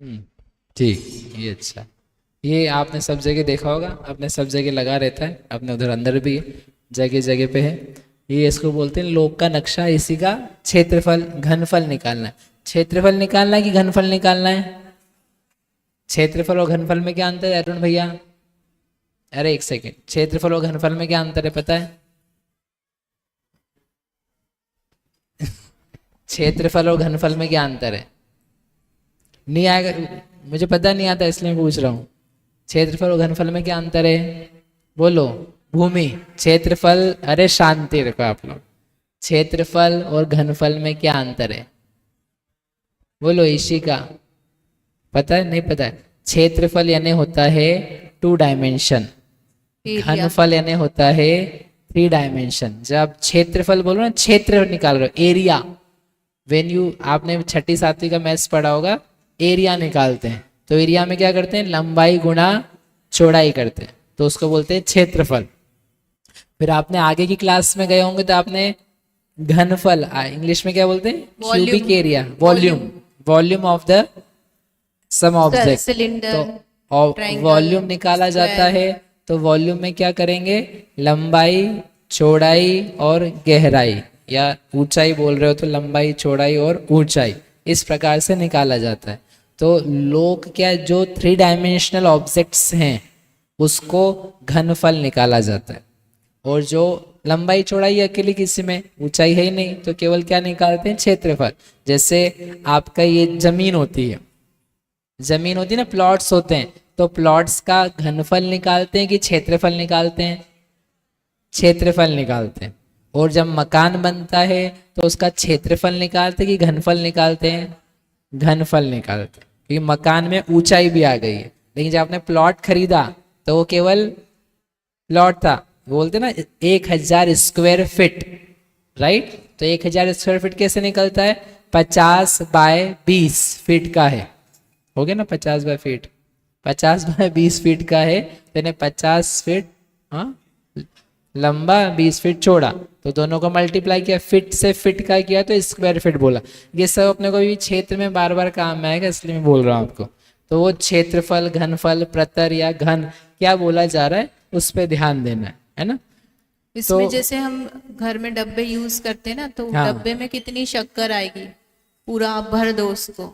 ठीक, ये अच्छा। ये आपने सब जगह देखा होगा, आपने सब जगह लगा रहता है, अपने उधर अंदर भी जगह जगह पे है। ये इसको बोलते हैं लोक का नक्शा, इसी का क्षेत्रफल घनफल निकालना है। क्षेत्रफल निकालना है कि घनफल निकालना है? क्षेत्रफल और घनफल में क्या अंतर है अरुण भैया? अरे एक सेकेंड, क्षेत्रफल और घनफल में क्या अंतर है पता है? क्षेत्रफल और घनफल में क्या अंतर है? नहीं आएगा, मुझे पता नहीं आता इसलिए पूछ रहा हूँ। क्षेत्रफल और घनफल में क्या अंतर है? बोलो। भूमि क्षेत्रफल, अरे शांति रखो आप लोग। क्षेत्रफल और घनफल में क्या अंतर है? बोलो ईशिका, पता है नहीं पता है? क्षेत्रफल यानी होता है 2 डायमेंशन, एरिया। घनफल यानी होता है 3 डायमेंशन। जब आप क्षेत्रफल बोलो ना, क्षेत्र निकाल रहे हो, एरिया। वेन यू, आपने छठी सातवीं का मैथ्स पढ़ा होगा, एरिया निकालते हैं तो एरिया में क्या करते हैं? लंबाई गुणा चौड़ाई करते हैं, तो उसको बोलते हैं क्षेत्रफल। फिर आपने आगे की क्लास में गए होंगे तो आपने घनफल, इंग्लिश में क्या बोलते हैं? Volume. Cubic area, volume, volume of the some object. Cylinder, तो triangle, वॉल्यूम निकाला जाता square. है, तो वॉल्यूम में क्या करेंगे? लंबाई चौड़ाई और गहराई, या ऊंचाई बोल रहे हो तो लंबाई चौड़ाई और ऊंचाई, इस प्रकार से निकाला जाता है। तो लोग क्या, जो 3 डायमेंशनल ऑब्जेक्ट्स हैं उसको घनफल निकाला जाता है। और जो लंबाई चौड़ाई अकेली, किसी में ऊंचाई है ही नहीं, तो केवल क्या निकालते हैं? क्षेत्रफल। जैसे आपका ये जमीन होती है, जमीन होती है ना, प्लॉट्स होते हैं, तो प्लॉट्स का घनफल निकालते हैं कि क्षेत्रफल निकालते हैं? क्षेत्रफल निकालते हैं। और जब मकान बनता है तो उसका क्षेत्रफल निकालते हैं कि घनफल निकालते हैं? घनफल निकालते हैं, क्योंकि मकान में ऊंचाई भी आ गई है। लेकिन जब आपने प्लॉट खरीदा तो वो केवल प्लॉट था, बोलते ना 1000 स्क्वायर फीट, राइट? तो 1000 स्क्वायर फीट कैसे निकलता है? 50 बाय 20 फीट का है, हो गया ना? 50 बाय फीट, 50 बाय 20 फीट का है, तो इन्हें 50 फीट, हाँ, लंबा 20 फीट चौड़ा, तो दोनों को मल्टीप्लाई किया, फिट से फिट का किया तो स्क्वायर फीट बोला। ये सब अपने को भी क्षेत्र में बार बार काम में आएगा, इसलिए मैं बोल रहा हूँ आपको। तो वो क्षेत्रफल, घनफल, प्रतर या घन क्या बोला जा रहा है उस पर ध्यान देना है ना? इसमें तो जैसे हम घर में डब्बे यूज करते हैं ना, तो हाँ, डब्बे में कितनी शक्कर आएगी? पूरा आप भर दो उसको,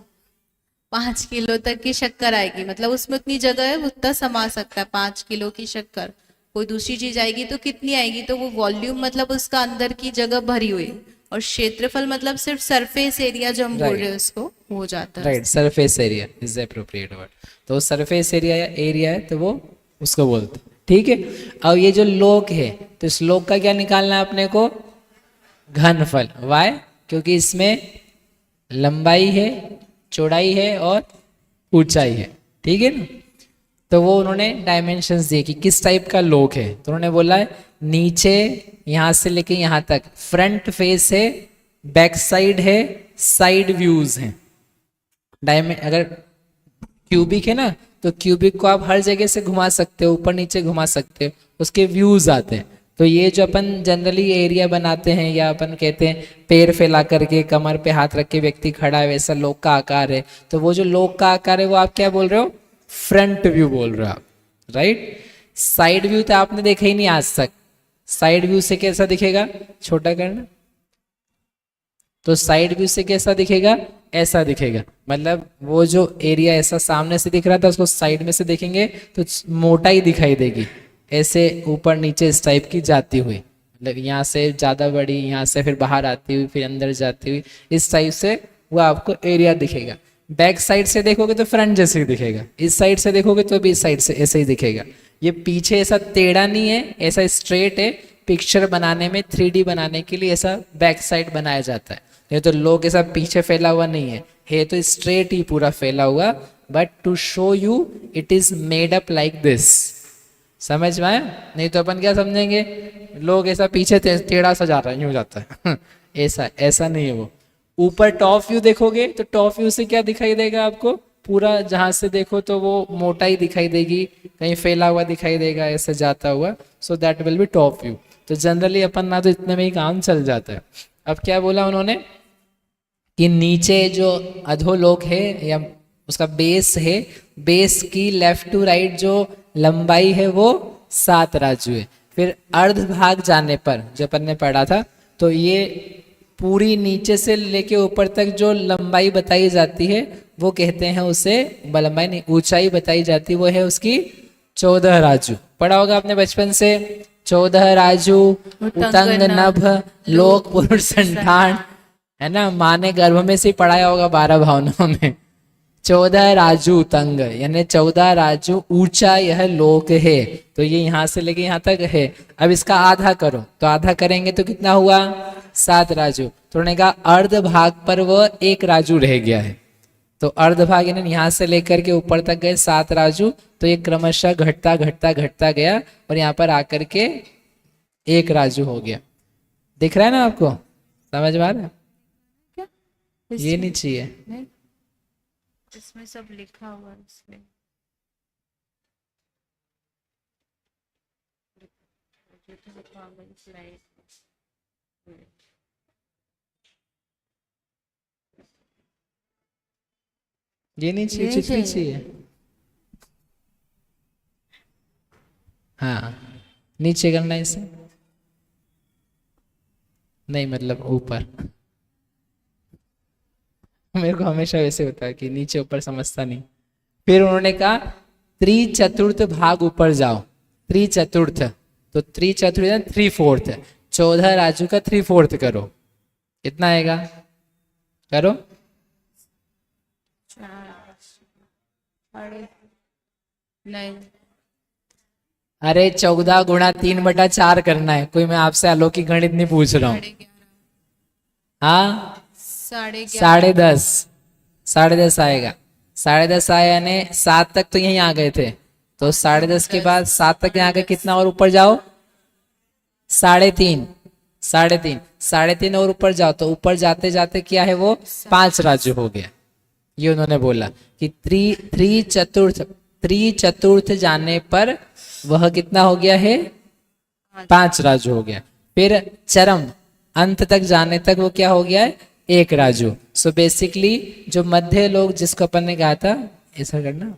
5 किलो तक की शक्कर आएगी, मतलब उसमें उतनी जगह है, उतना समा सकता है 5 किलो की शक्कर। कोई दूसरी चीज आएगी तो कितनी आएगी? तो वो वॉल्यूम मतलब उसका अंदर की जगह भरी हुई, और क्षेत्रफल मतलब सिर्फ सरफेस एरिया जो हम बोल रहे हैं उसको हो जाता है। Right, surface area is the appropriate word. तो सरफेस एरिया या एरिया है तो वो उसको बोलते हैं, ठीक है? अब ये जो लोक है, तो इस लोक का क्या निकालना है अपने को? घनफल। वाई? क्योंकि इसमें लंबाई है, चौड़ाई है और ऊंचाई है, ठीक है ना? तो वो उन्होंने डायमेंशंस दिए कि किस टाइप का लोक है, तो उन्होंने बोला है नीचे यहाँ से लेके यहाँ तक फ्रंट फेस है, बैक साइड है, साइड व्यूज हैं। अगर क्यूबिक है ना, तो क्यूबिक को आप हर जगह से घुमा सकते हो, ऊपर नीचे घुमा सकते हो, उसके व्यूज आते हैं। तो ये जो अपन जनरली एरिया बनाते हैं, या अपन कहते हैं पैर फैला करके कमर पे हाथ रख के व्यक्ति खड़ा है, वैसा लोक का आकार है। तो वो जो लोक का आकार है वो आप क्या बोल रहे हो? फ्रंट व्यू बोल रहे हो आप, राइट? साइड व्यू तो आपने देखा ही नहीं आज तक। साइड व्यू से कैसा दिखेगा? छोटा करना। तो साइड व्यू से कैसा दिखेगा? ऐसा दिखेगा, मतलब वो जो एरिया ऐसा सामने से दिख रहा था उसको साइड में से देखेंगे तो मोटाई दिखाई देगी, ऐसे ऊपर नीचे इस टाइप की जाती हुई, मतलब यहाँ से ज़्यादा बड़ी, यहाँ से फिर बाहर आती हुई, फिर अंदर जाती हुई, इस टाइप से वो आपको एरिया दिखेगा। बैक साइड से देखोगे तो फ्रंट जैसे ही दिखेगा, इस साइड से देखोगे तो भी इस साइड से ऐसे ही दिखेगा। ये पीछे ऐसा टेढ़ा नहीं है, ऐसा स्ट्रेट है। पिक्चर बनाने में 3D बनाने के लिए ऐसा बैक साइड बनाया जाता है, नहीं तो लोग ऐसा पीछे फैला हुआ नहीं है तो स्ट्रेट ही पूरा फैला हुआ, but to show you it is made up like this. समझ में आया? नहीं तो अपन क्या समझेंगे, लोग ऐसा पीछे टेढ़ा सा जा रहा है, यूं जाता है ऐसा ऐसा नहीं है वो। ऊपर टॉप व्यू देखोगे तो टॉप व्यू से क्या दिखाई देगा आपको? पूरा जहां से देखो तो वो मोटाई दिखाई देगी, कहीं फैला हुआ दिखाई देगा ऐसे जाता हुआ, so that will be top view. तो जनरली अपन ना तो इतने में ही काम चल जाता है। अब क्या बोला उन्होंने कि नीचे जो अधोलोक है या उसका बेस है, बेस की लेफ्ट टू राइट जो लंबाई है वो 7 राजू है। फिर अर्ध भाग जाने पर जो अपन ने पढ़ा था, तो ये पूरी नीचे से लेके ऊपर तक जो लंबाई बताई जाती है वो कहते हैं उसे, लंबाई नहीं ऊंचाई बताई जाती है वो है उसकी 14 राजू। पढ़ा होगा आपने बचपन से, 14 राजू उतंग नभ लोक पुरुष संठान, है ना, माँ ने गर्भ में से पढ़ाया होगा 12 भावनाओं में। 14 राजू उतंग यानी 14 राजू ऊंचा यह लोक है। तो ये यहाँ से लेके यहाँ तक है। अब इसका आधा करो, तो आधा करेंगे तो कितना हुआ 7 राजू। तो उन्होंने कहा अर्ध भाग पर वह 1 राजू रह गया है। तो अर्ध भाग यानी यहाँ से लेकर के ऊपर तक गए 7 राजू, तो ये क्रमशः घटता घटता घटता गया और यहाँ पर आकर के 1 राजू हो गया। दिख रहा है ना आपको, समझ में आ रहा है? क्या ये नहीं चाहिए, नहीं, इसमें सब लिखा हुआ है इसमें। ये नहीं चाहिए, ये चित्र चाहिए। चाहिए। हाँ नीचे करना है इसे, नहीं मतलब ऊपर। मेरे को हमेशा वैसे होता है कि नीचे ऊपर समझता नहीं। फिर उन्होंने कहा त्रिचतुर्थ भाग ऊपर जाओ, त्रिचतुर्थ, तो त्रिचतुर्थ 3/4, 14 राजू का 3/4 करो, कितना आएगा करो। नहीं, अरे 14 गुणा 3/4 करना है, कोई मैं आपसे अलौकिक गणित नहीं पूछ रहा हूँ। 11.5, हाँ 11.5, 10.5 आएगा, 10.5 आया यानी 7 तक तो यहीं आ गए थे, तो 10.5 के बाद 7 तक यहाँ गए, कितना और ऊपर जाओ 3.5, 3.5 और ऊपर जाओ, तो ऊपर जाते जाते क्या है वो 5 राजू हो गया। ये उन्होंने बोला कि त्रिचतुर्थ जाने पर वह कितना हो गया है 5 राजू हो गया। फिर चरम अंत तक जाने तक वो क्या हो गया है 1 राजू। सो बेसिकली जो मध्य लोग जिसको अपन ने कहा था ऐसा करना,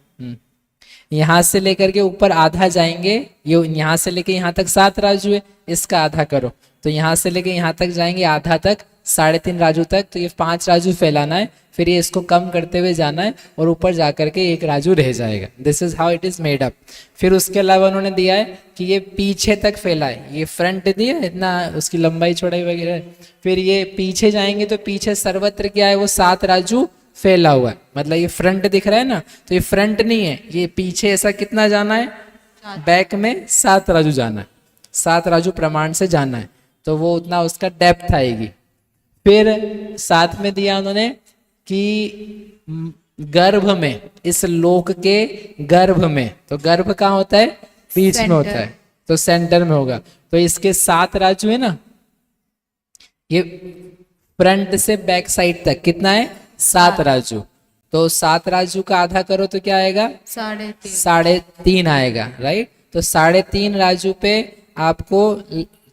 यहाँ से लेकर के ऊपर आधा जाएंगे, ये यहाँ से लेके यहाँ तक 7 राजू है, इसका आधा करो, तो यहाँ से लेके यहाँ तक जाएंगे आधा तक 3.5 राजू तक, तो ये 5 राजू फैलाना है, फिर ये इसको कम करते हुए जाना है और ऊपर जाकर के 1 राजू रह जाएगा। This is how it is made up. फिर उसके अलावा उन्होंने दिया है कि ये पीछे तक फैलाए, ये फ्रंट दिया इतना उसकी लंबाई चौड़ाई वगैरह, फिर ये पीछे जाएंगे तो पीछे सर्वत्र क्या है वो 7 राजू फैला हुआ है, मतलब ये फ्रंट दिख रहा है ना, तो ये फ्रंट नहीं है, ये पीछे ऐसा कितना जाना है बैक में 7 राजू जाना है, 7 राजू प्रमाण से जाना है, तो वो उतना उसका डेप्थ आएगी। फिर साथ में दिया उन्होंने कि गर्भ में, इस लोक के गर्भ में, तो गर्भ कहाँ होता है बीच में होता है, तो सेंटर में होगा, तो इसके 7 राजू है ना, ये फ्रंट से बैक साइड तक कितना है 7 राजू, तो 7 राजू का आधा करो तो क्या आएगा 3.5, 3.5 आएगा, राइट। तो 3.5 राजू पे आपको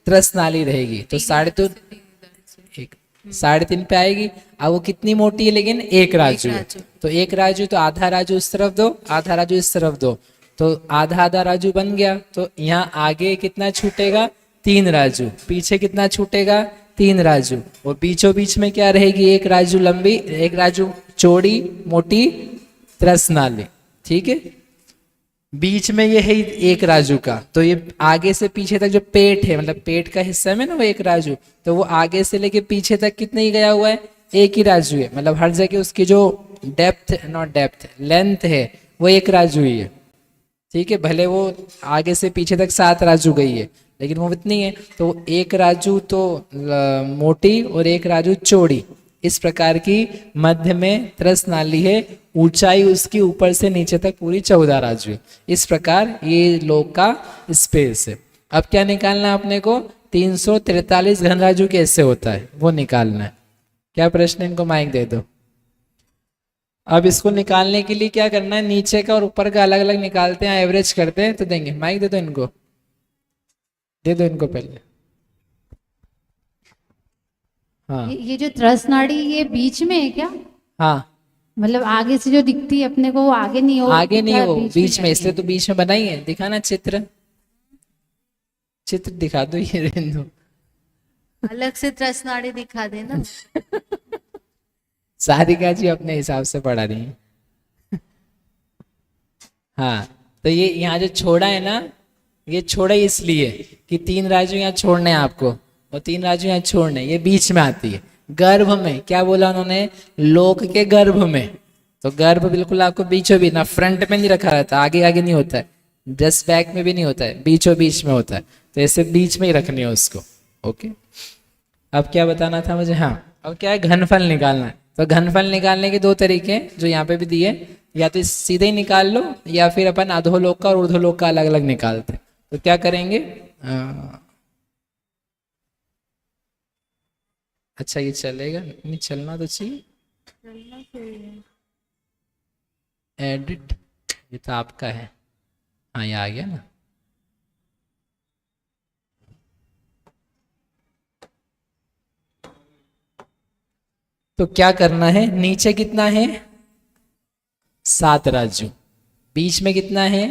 त्रस नाली रहेगी, तो 3.5 पे आएगी। अब वो कितनी मोटी है लेकिन 1 राजू है, तो 1 राजू, तो आधा राजू इस तरफ दो, आधा राजू इस तरफ दो, तो आधा आधा राजू बन गया। तो यहाँ आगे कितना छूटेगा 3 राजू, पीछे कितना छूटेगा 3 राजू, और बीचों बीच में क्या रहेगी 1 राजू लंबी, 1 राजू चौड़ी मोटी त्रस नाली, ठीक है। बीच में ये है 1 राजू का, तो ये आगे से पीछे तक जो पेट है, मतलब पेट का हिस्सा में ना वो 1 राजू, तो वो आगे से लेके पीछे तक कितने ही गया हुआ है 1 ही राजू है, मतलब हर जगह उसकी जो डेप्थ, नॉट डेप्थ, लेंथ है वो 1 राजू ही है, ठीक है। भले वो आगे से पीछे तक 7 राजू गई है लेकिन वो इतनी है, तो 1 राजू तो मोटी और 1 राजू चौड़ी, इस प्रकार की मध्य में त्रस नाली है, ऊंचाई उसकी ऊपर से नीचे तक पूरी 14 राजू है। इस प्रकार ये लोक का स्पेस है। अब क्या निकालना है अपने को 343 घन राजू कैसे होता है वो निकालना है। क्या प्रश्न, इनको माइक दे दो। अब इसको निकालने के लिए क्या करना है, नीचे का और ऊपर का अलग अलग निकालते हैं, एवरेज करते हैं, तो देंगे। माइक दे दो इनको, दे दो इनको पहले। हाँ ये जो त्रस नाड़ी ये बीच में है क्या? हाँ मतलब आगे से जो दिखती है अपने को वो आगे नहीं हो, आगे नहीं हो, बीच में, जाती इसलिए है। तो बीच में बनाई है। दिखाना चित्र, चित्र दिखा दो ये रेंदो। अलग से त्रसनाड़ी दिखा देना। सारिका जी अपने हिसाब से पढ़ा रही है। हाँ, तो ये यहाँ जो छोड़ा है ना, ये छोड़ा इसलिए कि 3 राजू यहाँ छोड़ने हैं आपको, और 3 राजू यहाँ छोड़ने, ये बीच में आती है। गर्भ में, क्या बोला उन्होंने, लोक के गर्भ में। तो गर्भ बिल्कुल आपको बीचों बीच, ना फ्रंट में नहीं रखा रहता, आगे आगे नहीं होता है, जस्ट बैक में भी नहीं होता है, बीचों बीच में होता है। तो ऐसे बीच में ही रखनी है उसको। ओके, अब क्या बताना था मुझे, हाँ, अब क्या है, घनफल निकालना है। तो घनफल निकालने के 2 तरीके हैं जो यहाँ पे भी दिए, या तो सीधे ही निकाल लो, या फिर अपन अधोलोक का और ऊर्ध्वलोक का अलग अलग निकालते हैं। तो क्या करेंगे, अच्छा ये चलेगा नहीं, चलना तो चाहिए। एडिट, ये तो आपका है, हाँ ये आ गया ना। तो क्या करना है, नीचे कितना है, 7 राजू, बीच में कितना है,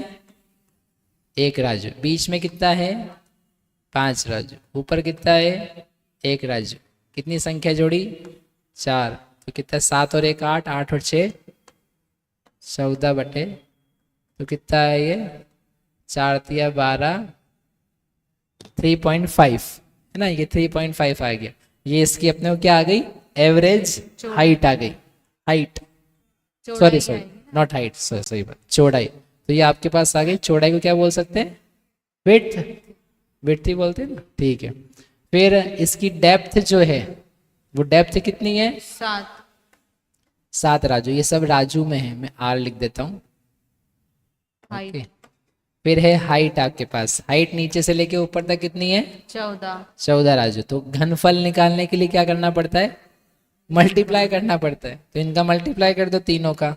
1 राजू, बीच में कितना है, 5 राजू, ऊपर कितना है, 1 राजू। कितनी संख्या जोड़ी, 4। तो कितना, 7 और 1 8, 8 और 6 14 बटे, तो कितना है ये, 4 तिया 12, 3.5 है ना, ये 3.5 आ गया। ये इसकी अपने को क्या आ गई, एवरेज हाइट आ गई, height, sorry sorry not height, सही बात, चौड़ाई। तो ये आपके पास आ गई। चौड़ाई को क्या बोल सकते हैं, विड्थ, विड्थ ही बोलते हैं ना, ठीक है। फिर इसकी डेप्थ जो है, वो डेप्थ कितनी है, 7 राजू, ये सब राजू में है, मैं आर लिख देता हूँ। ओके, फिर है हाइट आपके पास, हाइट नीचे से लेके ऊपर तक कितनी है, 14 राजू। तो घनफल निकालने के लिए क्या करना पड़ता है, मल्टीप्लाई करना पड़ता है। तो इनका मल्टीप्लाई कर दो तीनों का,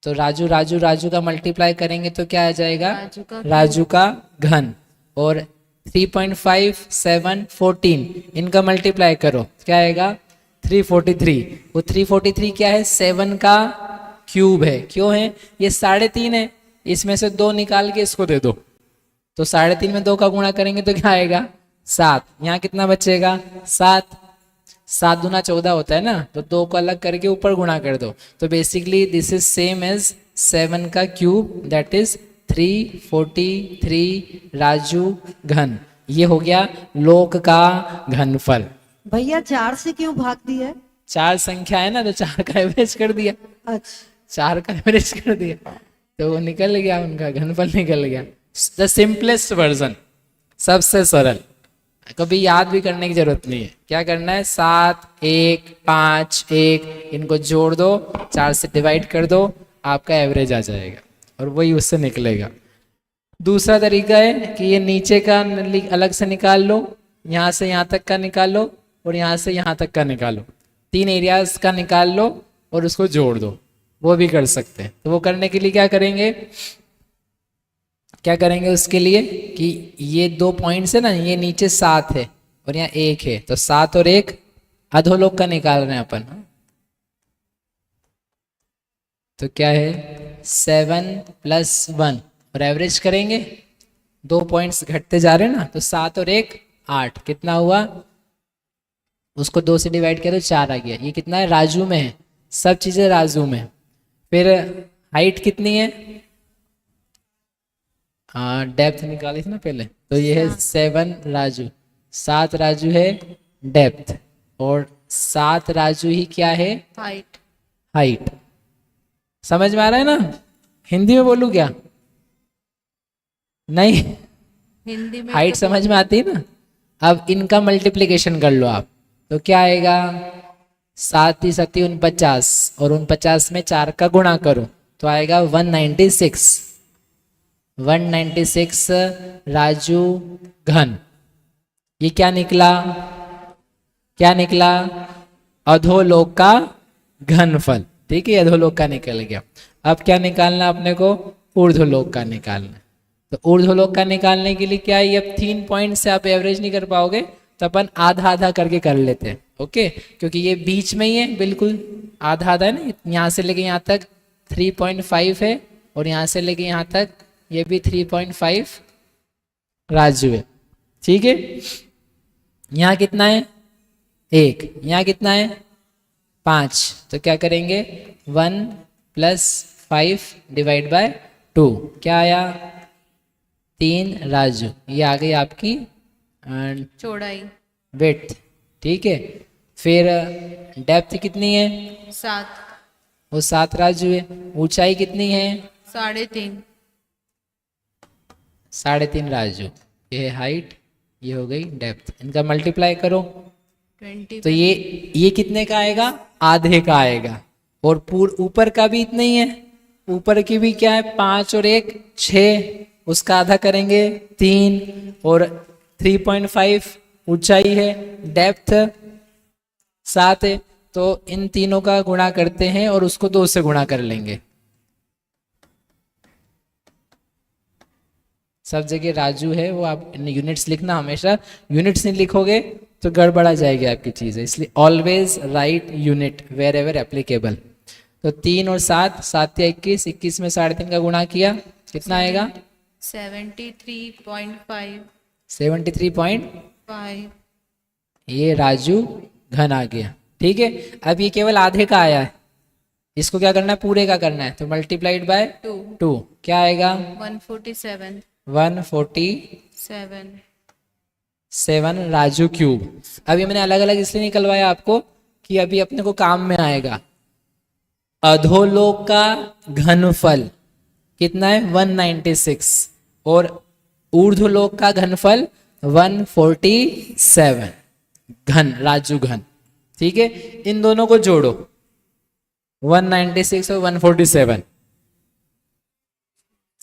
तो राजू राजू राजू का मल्टीप्लाई करेंगे तो क्या आ जाएगा, राजू का घन। और 3.5 7 14 इनका मल्टीप्लाई करो, क्या आएगा, 343। वो 343 क्या है, 7 का क्यूब है। क्यों है, ये 3.5 है, इसमें से 2 निकाल के इसको दे दो, तो 3.5 में 2 का गुणा करेंगे तो क्या आएगा, 7। यहाँ कितना बचेगा, 7, 7 दूना 14 होता है ना, तो 2 को अलग करके ऊपर गुणा कर दो। तो basically this is same as 7 का क्यूब, दैट इज 343 राजू घन। ये हो गया लोक का घनफल। भैया 4 से क्यों भाग दिया है? 4 संख्या है ना, तो 4 का एवरेज कर दिया, अच्छा 4 का एवरेज कर दिया, तो वो निकल गया, उनका घनफल निकल गया। द सिंपलेस्ट वर्जन, सबसे सरल, कभी याद भी करने की जरूरत नहीं है। क्या करना है, 7 1 5 1 इनको जोड़ दो, 4 से डिवाइड कर दो, आपका एवरेज आ जाएगा और वही उससे निकलेगा। दूसरा तरीका है कि ये नीचे का अलग से निकाल लो, यहाँ से यहाँ तक का निकाल लो, और यहाँ से यहाँ तक का निकालो, 3 एरियाज का निकाल लो और उसको जोड़ दो, वो भी कर सकते हैं। तो वो करने के लिए क्या करेंगे, क्या करेंगे उसके लिए कि ये 2 पॉइंट्स है ना, ये नीचे 7 है और यहाँ 1 है, तो 7 और 1 अधोलोक का निकाल रहे हैं अपन। तो क्या है 7 + 1 और एवरेज करेंगे, 2 पॉइंट्स घटते जा रहे हैं ना, तो 7 और 1 8, कितना हुआ, उसको 2 से डिवाइड करो, 4 आ गया। ये कितना है, राजू में है, सब चीजें राजू में। फिर हाइट कितनी है, हाँ डेप्थ निकाली थी ना पहले, तो ये है 7 राजू, 7 राजू है डेप्थ, और 7 राजू ही क्या है, हाइट। समझ में आ रहा है ना, हिंदी में बोलूं क्या, नहीं हिंदी में हाइट समझ में आती है ना। अब इनका मल्टीप्लिकेशन कर लो आप, तो क्या आएगा, 7 × 7 = 49, और 49 में 4 का गुणा करो तो आएगा 196, 196 राजू घन। ये क्या निकला, क्या निकला, अधोलोक का घनफल। ठीक है, अधोलोक का निकल गया। अब क्या निकालना अपने को, ऊर्ध्वलोक का निकालना। तो ऊर्ध्वलोक का निकालने के लिए क्या है, अब 3 पॉइंट से आप एवरेज नहीं कर पाओगे, तो अपन आधा आधा करके कर लेते हैं, ओके, क्योंकि ये बीच में ही है, बिल्कुल आधा आधा है ना, यहाँ से लेके यहाँ तक 3.5 है और यहाँ से लेके यहाँ तक ये भी 3.5 राजू है, ठीक है। यहाँ कितना है 1, यहाँ कितना है 5, तो क्या करेंगे 1 + 5 डिवाइड बाय 2, क्या आया 3 राजू। ये आ गई आपकी चौड़ाई विड्थ, ठीक है। फिर डेप्थ कितनी है 7, वो 7 राजू है। ऊंचाई कितनी है 3.5, 3.5 राजू। ये है हाइट, ये हो गई डेप्थ, इनका मल्टीप्लाई करो 20। तो ये कितने का आएगा आधे का आएगा। और ऊपर का भी इतना ही है, ऊपर की भी क्या है 5 और 1 6, उसका आधा करेंगे 3 और 3.5 ऊंचाई है, डेप्थ 7 है, तो इन तीनों का गुणा करते हैं और उसको 2 से गुणा कर लेंगे। सब जगह राजू है, वो आप यूनिट्स लिखना, हमेशा यूनिट्स नहीं लिखोगे तो गड़बड़ा जाएगी आपकी चीज़ें, इसलिए always write unit wherever applicable. तो 3 और 7, 7 या 21, 21 में 3.5 का गुणा किया, कितना आएगा 73.5, 73.5, ये राजू घन आ गया, ठीक है। अब ये केवल आधे का आया है, इसको क्या करना है पूरे का करना है, तो मल्टीप्लाइड बाय 2 क्या आएगा 147, 147 राजू क्यूब। अभी मैंने अलग अलग इसलिए निकलवाया आपको कि अभी अपने को काम में आएगा। अधोलोक का घनफल कितना है 196 और ऊर्ध्वलोक का घनफल 147 घन, राजू घन, ठीक है। इन दोनों को जोड़ो 196 और 147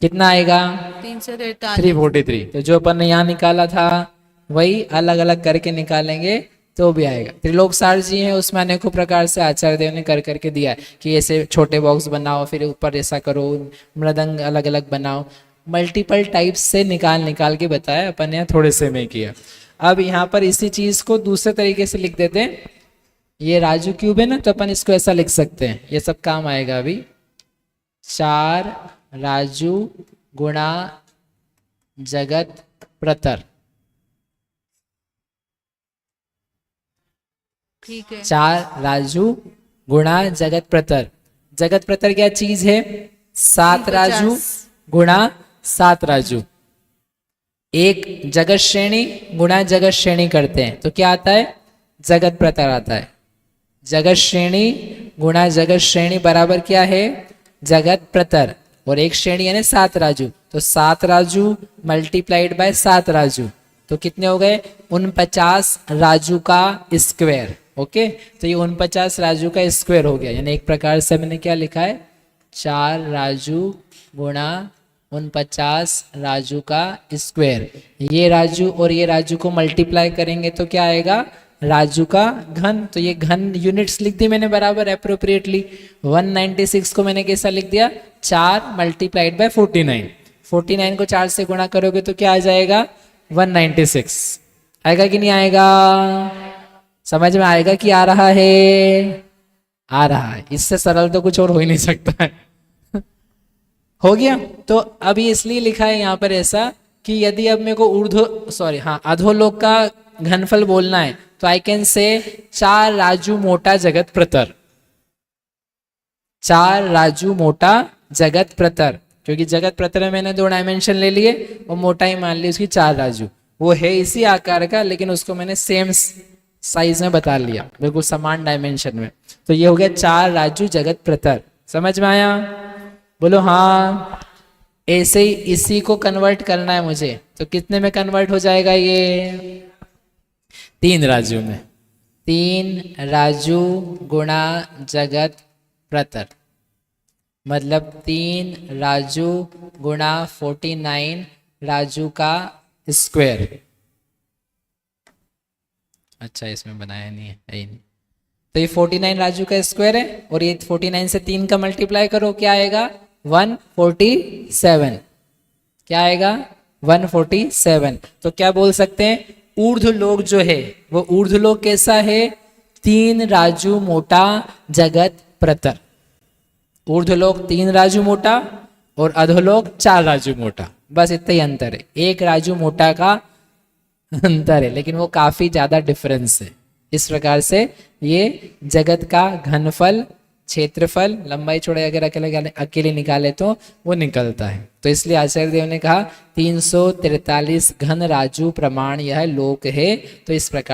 कितना आएगा 343। तो जो अपन ने यहाँ निकाला था वही अलग अलग करके निकालेंगे तो भी आएगा। त्रिलोक सार जी हैं, उसमें अनेकों प्रकार से आचार्य देव ने कर करके दिया है कि ऐसे छोटे बॉक्स बनाओ, फिर ऊपर ऐसा करो, मृदंग अलग अलग बनाओ, मल्टीपल टाइप्स से निकाल के बताया, अपन यहाँ थोड़े से में किया। अब यहाँ पर इसी चीज को दूसरे तरीके से लिख देते हैं। ये राजू क्यूब है ना, तो अपन इसको ऐसा लिख सकते हैं, ये सब काम आएगा अभी। 4 राजू गुणा जगत प्रतर, ठीक है। 4 राजू गुणा जगत प्रतर। जगत प्रतर क्या चीज है 7 राजू गुणा 7 राजू। एक जगत श्रेणी गुणा जगत श्रेणी करते हैं तो क्या आता है जगत प्रतर आता है। जगत श्रेणी गुणा जगत श्रेणी बराबर क्या है जगत प्रतर, और एक श्रेणी है ना 7 राजू, तो 7 राजू मल्टीप्लाइड बाय 7 राजू तो कितने हो गए 49 राजू का स्क्वायर। ओके, तो ये 49 राजू का स्क्वायर हो गया, यानी एक प्रकार से मैंने क्या लिखा है 4 राजू गुणा 49 राजू का स्क्वायर। ये राजू और ये राजू को मल्टीप्लाई करेंगे तो क्या आएगा राजू का घन। तो ये घन यूनिट्स लिख दी मैंने बराबर अप्रोप्रिएटली। 196 को मैंने कैसा लिख दिया 4 मल्टीप्लाइड बाय 49। 49 को 4 से गुणा करोगे तो क्या आ जाएगा 196। आएगा कि नहीं आएगा, समझ में आएगा कि आ रहा है, आ रहा है। इससे सरल तो कुछ और हो ही नहीं सकता है। हो गया। तो अभी इसलिए लिखा है यहाँ पर ऐसा कि यदि अब मेरे को अधोलोक का घनफल बोलना है तो आई कैन से 4 राजू मोटा जगत प्रतर। 4 राजू मोटा जगत प्रतर, क्योंकि जगत प्रतर में मैंने 2 डायमेंशन ले लिए और मोटाई मान ली उसकी 4 राजू। वो है इसी आकार का लेकिन उसको मैंने सेम साइज में बता लिया, बिल्कुल समान डायमेंशन में। तो ये हो गया 4 राजू जगत प्रतर। समझ में आया, बोलो हाँ। ऐसे ही इसी को कन्वर्ट करना है मुझे, तो कितने में कन्वर्ट हो जाएगा ये 3 राजू में। 3 राजू गुणा जगत प्रतर, मतलब 3 राजू गुणा 49 राजू का स्क्वायर। अच्छा इसमें बनाया नहीं है, नहीं। तो ये 49 राजू का स्क्वायर है और ये 49 से 3 का मल्टीप्लाई करो क्या आएगा 147। क्या आएगा 147। तो क्या बोल सकते हैं ऊर्ध्वलोक जो है वो ऊर्ध्वलोक कैसा है? 3 राजू मोटा जगत प्रतर। ऊर्ध्वलोक 3 राजू मोटा और अधोलोक 4 राजू मोटा, बस इतना ही अंतर है। 1 राजू मोटा का अंतर है, लेकिन वो काफी ज्यादा डिफरेंस है। इस प्रकार से ये जगत का घनफल, क्षेत्रफल, लंबाई चौड़ाई अगर अकेले निकाले तो वो निकलता है। तो इसलिए आचार्य देव ने कहा 343 घन राजू प्रमाण यह लोक है। तो इस प्रकार